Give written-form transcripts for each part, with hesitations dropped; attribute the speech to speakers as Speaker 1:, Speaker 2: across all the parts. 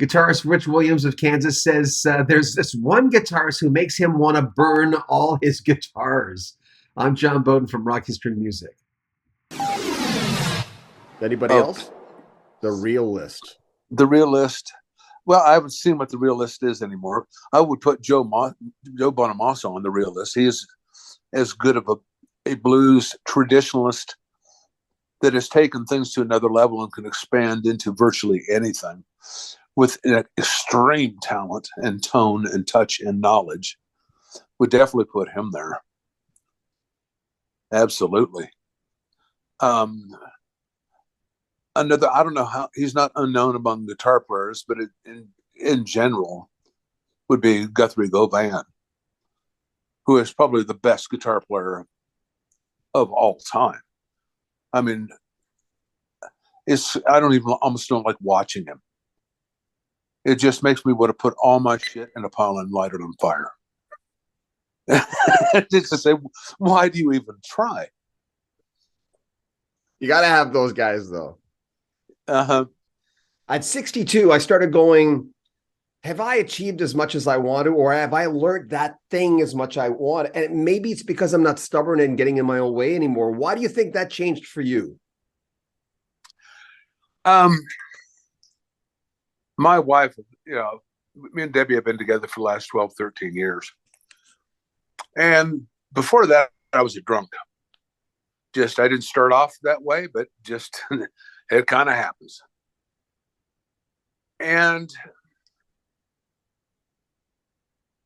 Speaker 1: Guitarist Rich Williams of Kansas says there's this one guitarist who makes him want to burn all his guitars. I'm John Beaudin from Rock History Music. Anybody else? The Real List.
Speaker 2: The Real List. Well, I haven't seen what the Real List is anymore. I would put Joe Bonamassa on the Real List. He is as good of a blues traditionalist that has taken things to another level and can expand into virtually anything with an extreme talent and tone and touch and knowledge. Would definitely put him there. Absolutely. Another, I don't know how, he's not unknown among guitar players, but in general would be Guthrie Govan, who is probably the best guitar player of all time. I mean, almost don't like watching him. It just makes me want to put all my shit in a pile and light it on fire. Just to say, why do you even try?
Speaker 1: You got to have those guys, though.
Speaker 2: Uh-huh.
Speaker 1: At 62, I started going, have I achieved as much as I want to, or have I learned that thing as much as I want? And maybe it's because I'm not stubborn and getting in my own way anymore. Why do you think that changed for you?
Speaker 2: My wife, me and Debbie have been together for the last 12, 13 years. And before that, I was a drunk. I didn't start off that way, but just it kind of happens. And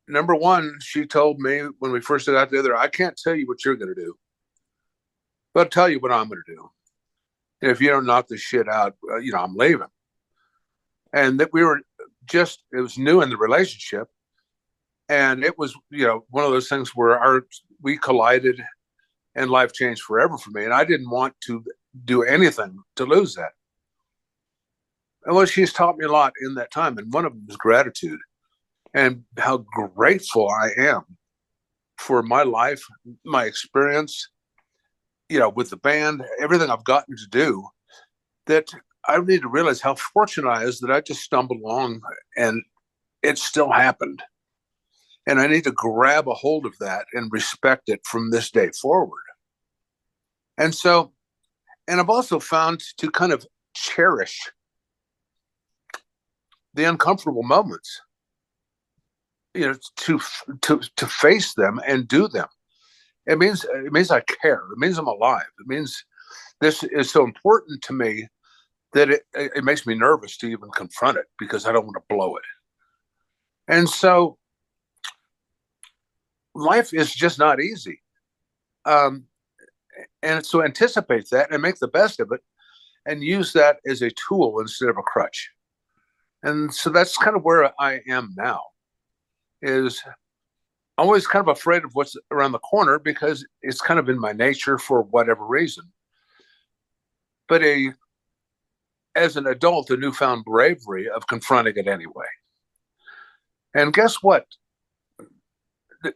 Speaker 2: number one, she told me when we first got together, I can't tell you what you're going to do, but I'll tell you what I'm going to do. And if you don't knock this shit out, I'm leaving. And that it was new in the relationship. And it was, one of those things where we collided and life changed forever for me. And I didn't want to do anything to lose that. And well, she's taught me a lot in that time. And one of them is gratitude and how grateful I am for my life, my experience, with the band, everything I've gotten to do, that I need to realize how fortunate I is that I just stumbled along and it still happened. And I need to grab a hold of that and respect it from this day forward. And so, and I've also found to kind of cherish the uncomfortable moments, to face them and do them. It means I care. It means I'm alive. It means this is so important to me that it makes me nervous to even confront it because I don't want to blow it. And so life is just not easy. And so anticipate that and make the best of it and use that as a tool instead of a crutch. And so that's kind of where I am now, is I'm always kind of afraid of what's around the corner because it's kind of in my nature for whatever reason. But as an adult, a newfound bravery of confronting it anyway. And guess what?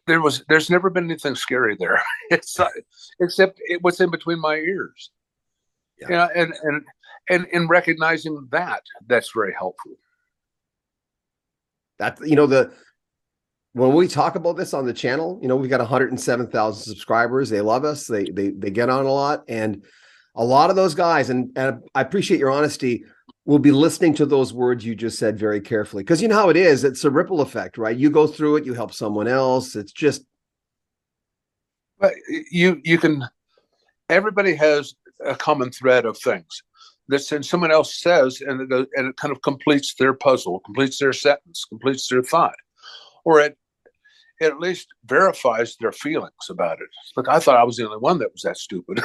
Speaker 2: There's never been anything scary there. Except what's in between my ears. Yeah. And in recognizing that's very helpful.
Speaker 1: That, when we talk about this on the channel, we've got 107,000 subscribers. They love us. They get on a lot. And a lot of those guys, and I appreciate your honesty, will be listening to those words you just said very carefully. Because you know how it is. It's a ripple effect, right? You go through it, you help someone else. It's just.
Speaker 2: But you can, everybody has a common thread of things that someone else says, and it kind of completes their puzzle, completes their sentence, completes their thought. Or it at least verifies their feelings about it. Look, I thought I was the only one that was that stupid.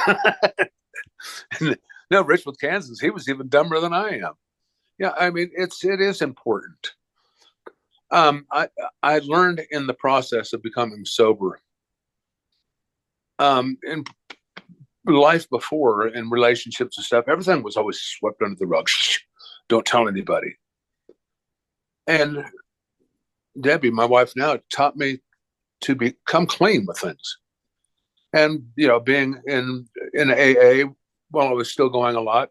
Speaker 2: No, Rich with Kansas, he was even dumber than I am. Yeah, I mean, it is important. I learned in the process of becoming sober, in life before, in relationships and stuff, everything was always swept under the rug. Don't tell anybody. And Debbie, my wife now, taught me to become clean with things. And, being in AA while I was still going a lot,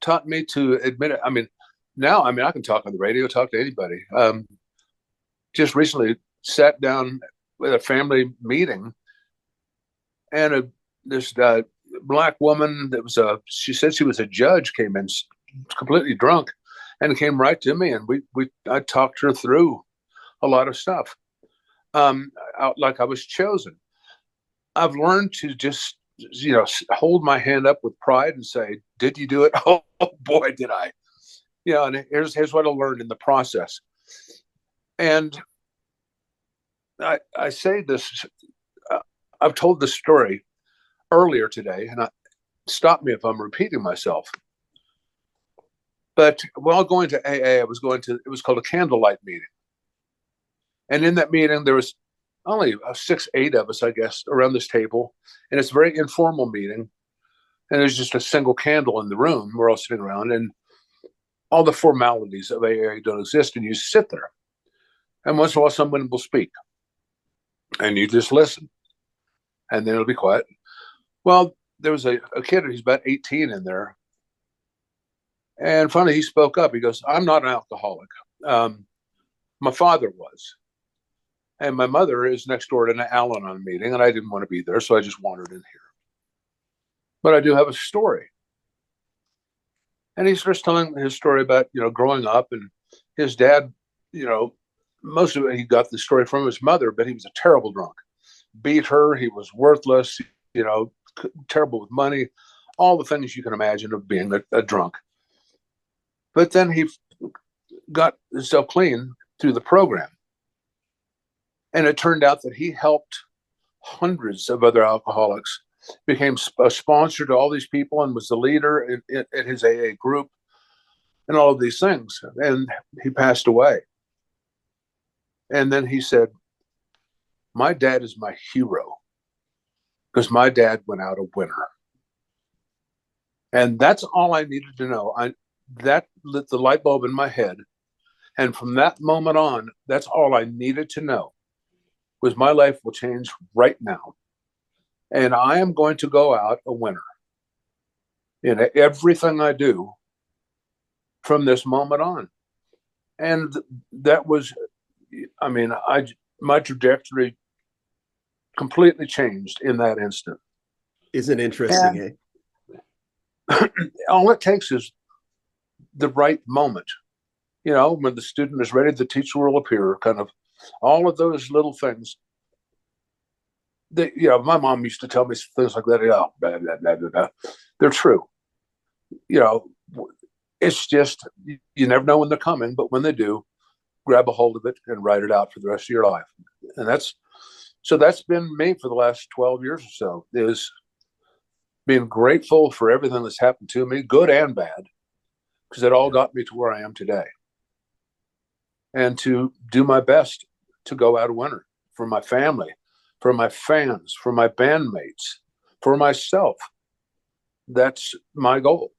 Speaker 2: taught me to admit it. I mean, Now, I mean, I can talk on the radio, talk to anybody. Just recently sat down with a family meeting, and this black woman that was she said she was a judge, came in completely drunk, and came right to me, and I talked her through a lot of stuff. Like I was chosen. I've learned to just, hold my hand up with pride and say, "Did you do it?" Oh boy, did I! And here's what I learned in the process. And I say this. I've told this story earlier today, and stop me if I'm repeating myself. But while going to AA, it was called a candlelight meeting. And in that meeting, there was only 6, 8 of us, I guess, around this table. And it's a very informal meeting. And there's just a single candle in the room. We're all sitting around, and all the formalities of AA don't exist. And you sit there. And once in a while, someone will speak. And you just listen. And then it'll be quiet. Well, there was a kid who's about 18 in there. And finally, he spoke up. He goes, "I'm not an alcoholic. My father was. And my mother is next door to an Al-Anon meeting, and I didn't want to be there, so I just wandered in here. But I do have a story." And he starts telling his story about, growing up, and his dad, most of it, he got the story from his mother, but he was a terrible drunk. Beat her. He was worthless, terrible with money, all the things you can imagine of being a drunk. But then he got himself clean through the program. And it turned out that he helped hundreds of other alcoholics, became a sponsor to all these people, and was the leader in his AA group and all of these things. And he passed away. And then he said, "My dad is my hero because my dad went out a winner." And that's all I needed to know. That lit the light bulb in my head. And from that moment on, that's all I needed to know, was my life will change right now. And I am going to go out a winner in everything I do from this moment on. And that was, my trajectory completely changed in that instant.
Speaker 1: Isn't it interesting?
Speaker 2: All it takes is the right moment. When the student is ready, the teacher will appear, kind of all of those little things. My mom used to tell me things like that. Blah, blah, blah, blah, blah. They're true. It's just, you never know when they're coming, but when they do, grab a hold of it and write it out for the rest of your life. And that's been me for the last 12 years or so, is being grateful for everything that's happened to me, good and bad, because it all got me to where I am today. And to do my best to go out a winner for my family, for my fans, for my bandmates, for myself. That's my goal.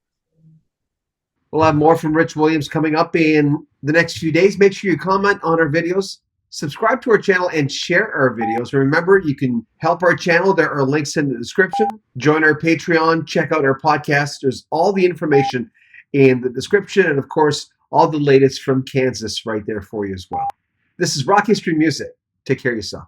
Speaker 1: We'll have more from Rich Williams coming up in the next few days. Make sure you comment on our videos, subscribe to our channel, and share our videos. Remember, you can help our channel. There are links in the description. Join our Patreon. Check out our podcast. There's all the information in the description. And, of course, all the latest from Kansas right there for you as well. This is Rock History Music. Take care of yourself.